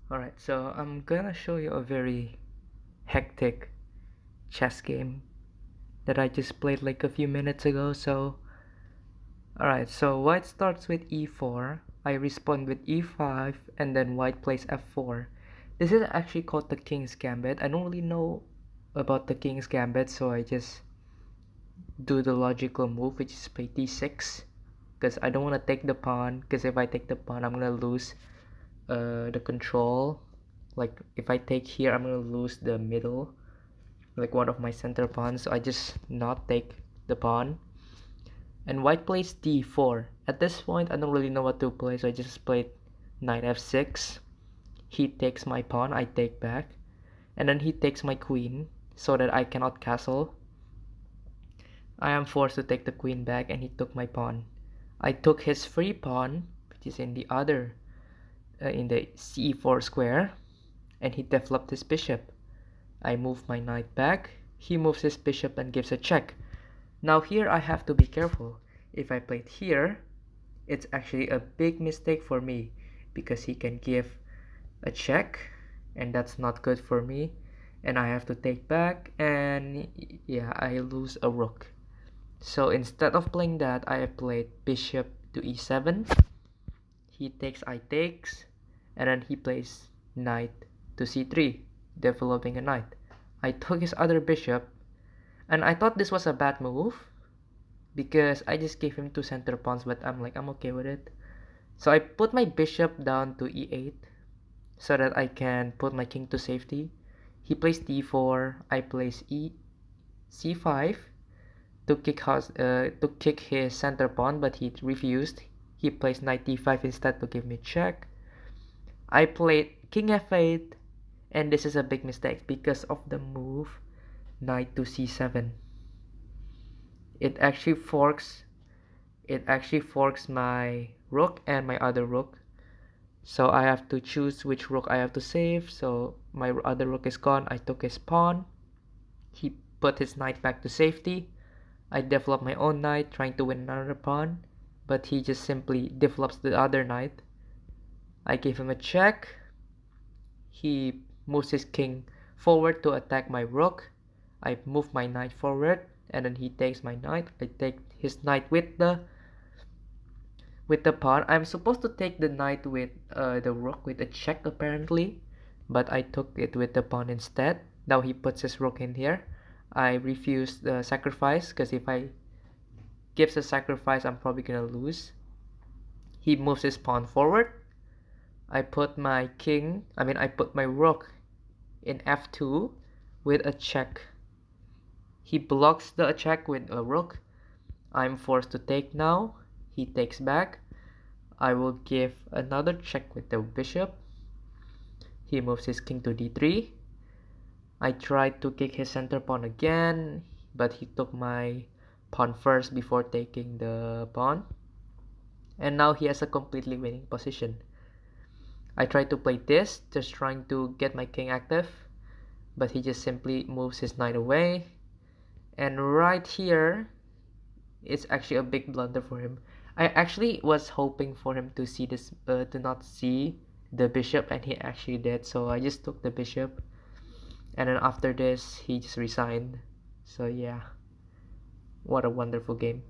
Alright, so I'm gonna show you a very hectic chess game that I just played like a few minutes ago. Alright, so white starts with e4, I respond with e5, and then white plays f4. This is actually called the King's Gambit. I don't really know about the King's Gambit, so I just do the logical move, which is play d6, because I don't want to take the pawn, because if I take the pawn, I'm gonna lose the control. Like if I take here, I'm gonna lose the middle, like one of my center pawns, so I just not take the pawn. And white plays d4. At this point, I don't really know what to play, so I just played knight f6. He takes my pawn, I take back, and then he takes my queen so that I cannot castle. I am forced to take the queen back, and he took my pawn. I took his free pawn, which is in the other in the c4 square, and he developed his bishop. I move my knight back, he moves his bishop and gives a check. Now here I have to be careful. If I played here, it's actually a big mistake for me because he can give a check, and that's not good for me, and I have to take back, and yeah, I lose a rook. So instead of playing that, I played bishop to e7. He takes, I takes, and then he plays knight to c3, developing a knight. I took his other bishop, and I thought this was a bad move because I just gave him two center pawns, but I'm okay with it. So I put my bishop down to e8 so that I can put my king to safety. He plays d4, I place c5 to kick his center pawn, but he refused. He plays knight d5 instead to give me check. I played king f8, and this is a big mistake because of the move knight to c7. It actually forks my rook and my other rook. So I have to choose which rook I have to save. So my other rook is gone. I took his pawn. He put his knight back to safety. I develop my own knight, trying to win another pawn, but he just simply develops the other knight. I give him a check. He moves his king forward to attack my rook. I move my knight forward, and then he takes my knight. I take his knight with the pawn. I'm supposed to take the knight with the rook with a check apparently, but I took it with the pawn instead. Now he puts his rook in here. I refuse the sacrifice because if I gives a sacrifice, I'm probably gonna lose. He moves his pawn forward. I put my rook in f2 with a check. He blocks the check with a rook. I'm forced to take now. He takes back. I will give another check with the bishop. He moves his king to d3. I tried to kick his center pawn again, but he took my pawn first before taking the pawn. And now he has a completely winning position. I tried to play this, just trying to get my king active, but he just simply moves his knight away. And right here, it's actually a big blunder for him. I actually was hoping for him to see this, to not see the bishop, and he actually did. So I just took the bishop, and then after this, he just resigned. So yeah, what a wonderful game.